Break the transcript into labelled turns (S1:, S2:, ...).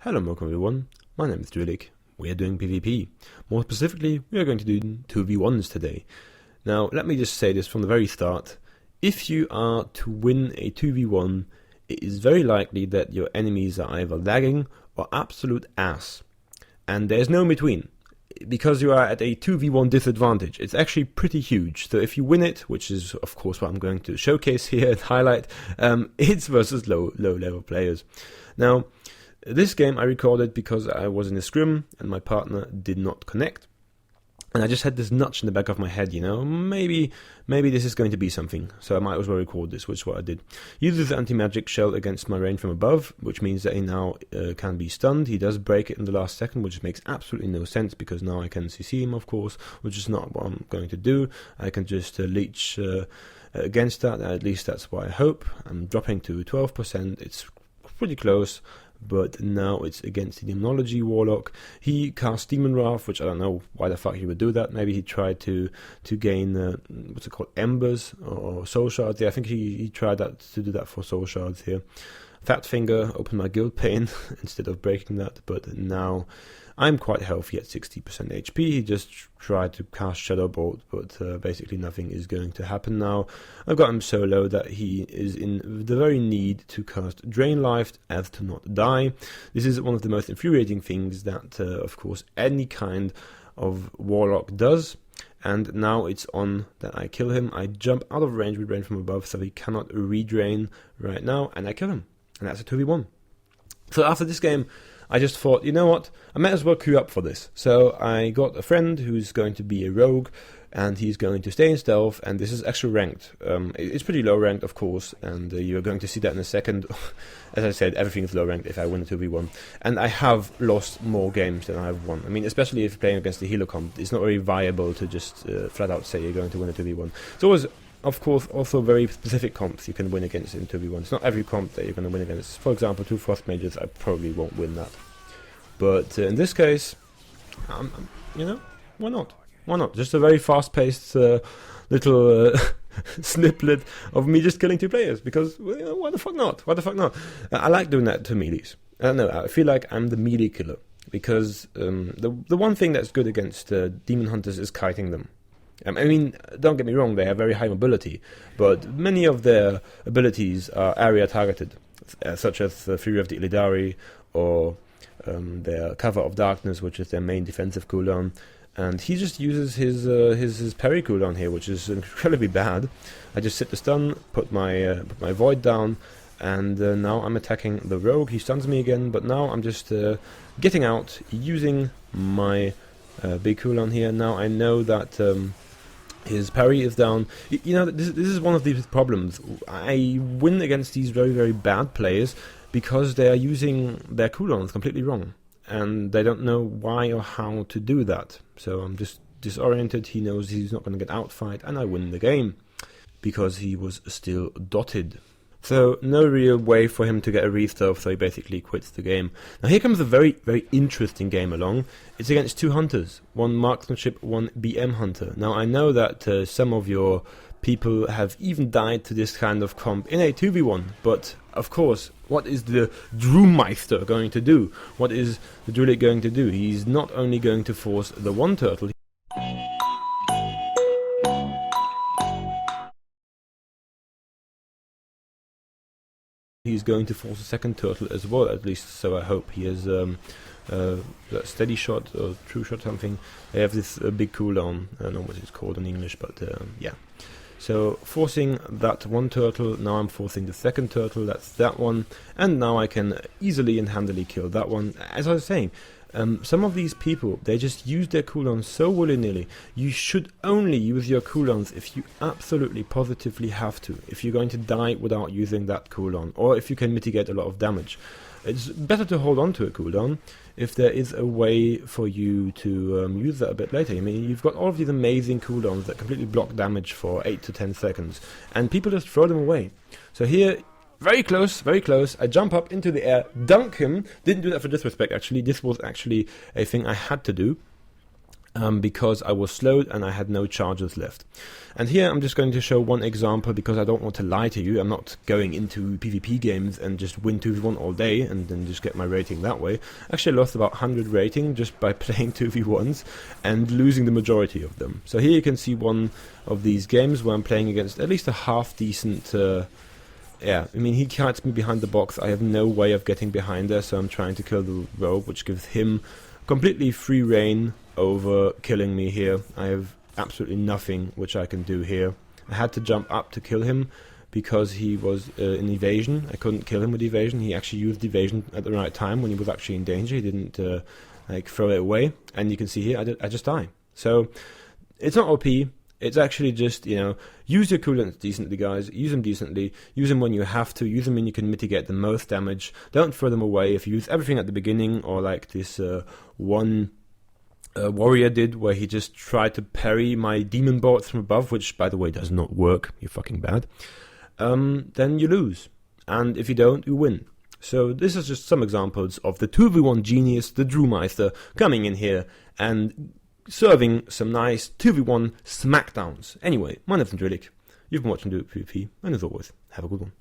S1: Hello and welcome everyone, my name is Drewlik. We are doing PvP. More specifically, we are going to do 2v1s today. Now, let me just say this from the very start. If you are to win a 2v1, it is very likely that your enemies are either lagging or absolute ass. And there's no in between. Because you are at a 2v1 disadvantage, it's actually pretty huge. So if you win it, which is of course what I'm going to showcase here and highlight, it's versus low level players. Now, this game I recorded because I was in a scrim and my partner did not connect. And I just had this nudge in the back of my head, you know, maybe this is going to be something. So I might as well record this, which is what I did. He uses the anti-magic shell against my range from above, which means that he now can be stunned. He does break it in the last second, which makes absolutely no sense because now I can CC him, of course, which is not what I'm going to do. I can just leech against that, at least that's what I hope. I'm dropping to 12%, it's pretty close. But now it's against the Demonology Warlock. He cast Demon Wrath, which I don't know why the fuck he would do that. Maybe he tried to gain, what's it called, Embers or Soul Shards. Yeah, I think he tried to do that for Soul Shards here. Fat Finger opened my guild pane instead of breaking that, but now I'm quite healthy at 60% HP. He just tried to cast Shadow Bolt, but basically nothing is going to happen now. I've got him so low that he is in the very need to cast Drain Life as to not die. This is one of the most infuriating things that, of course, any kind of Warlock does. And now it's on that I kill him. I jump out of range with Rain from above, so he cannot redrain right now, and I kill him. And that's a 2v1. So after this game, I just thought, you know what, I might as well queue up for this. So I got a friend who's going to be a rogue, and he's going to stay in stealth, and this is actually ranked. It's pretty low ranked, of course, and you're going to see that in a second. As I said, everything is low ranked if I win a 2v1. And I have lost more games than I've won. I mean, especially if you're playing against the healer comp, it's not very viable to just flat out say you're going to win a 2v1. It's always, of course, also very specific comps you can win against in 2v1. It's not every comp that you're going to win against. For example, 2 Frost Mages, I probably won't win that. But in this case, you know, why not? Why not? Just a very fast-paced little snippet of me just killing 2 players. Because, well, you know, why the fuck not? Why the fuck not? I like doing that to melees. I don't know, I feel like I'm the melee killer. Because the one thing that's good against demon hunters is kiting them. I mean, don't get me wrong, they have very high mobility, but many of their abilities are area targeted, such as Fury of the Illidari or their Cover of Darkness, which is their main defensive cooldown. And he just uses his parry cooldown here, which is incredibly bad. I just sit the stun, put my void down, and now I'm attacking the rogue. He stuns me again, but now I'm just getting out, using my big cooldown here. Now I know that his parry is down. You know, this is one of these problems. I win against these very, very bad players because they are using their cooldowns completely wrong. And they don't know why or how to do that. So I'm just disoriented. He knows he's not going to get outfight, and I win the game. Because he was still dotted. So no real way for him to get a restart, so he basically quits the game. Now here comes a very, very interesting game along. It's against 2 hunters, 1 marksmanship, 1 BM hunter. Now I know that some of your people have even died to this kind of comp in a 2v1, but of course, what is the Drewmeister going to do? What is the Drewlik going to do? He's not only going to force the 1 turtle, he's going to force a 2nd turtle as well, at least so I hope. He has steady shot or true shot something. They have this big cooldown, I don't know what it's called in English, but yeah. So forcing that 1 turtle, now I'm forcing the 2nd turtle, that's that one, and now I can easily and handily kill that one. As I was saying, some of these people, they just use their cooldowns so willy-nilly. You should only use your cooldowns if you absolutely positively have to, if you're going to die without using that cooldown, or if you can mitigate a lot of damage. It's better to hold on to a cooldown if there is a way for you to use that a bit later. I mean, you've got all of these amazing cooldowns that completely block damage for 8 to 10 seconds, and people just throw them away. So here, very close, I jump up into the air, dunk him. Didn't do that for disrespect, actually. This was actually a thing I had to do. because I was slowed and I had no charges left. And here I'm just going to show one example because I don't want to lie to you. I'm not going into PvP games and just win 2v1 all day and then just get my rating that way. Actually I lost about 100 rating just by playing 2v1s and losing the majority of them. So here you can see one of these games where I'm playing against at least a half decent... yeah, I mean, he kites me behind the box. I have no way of getting behind there, so I'm trying to kill the rogue, which gives him completely free reign over killing me here. I have absolutely nothing which I can do here. I had to jump up to kill him because he was in evasion. I couldn't kill him with evasion. He actually used evasion at the right time when he was actually in danger. He didn't like throw it away. And you can see here, I just die. So it's not OP. It's actually just, you know, use your cooldowns decently, guys. Use them decently. Use them when you have to. Use them when you can mitigate the most damage. Don't throw them away. If you use everything at the beginning, or like this one warrior did, where he just tried to parry my demon bolts from above, which, by the way, does not work. You're fucking bad. Then you lose. And if you don't, you win. So this is just some examples of the 2v1 genius, the Drewmeister, coming in here and serving some nice 2v1 smackdowns. Anyway, my name's Drewlik. You've been watching PvP, and as always, have a good one.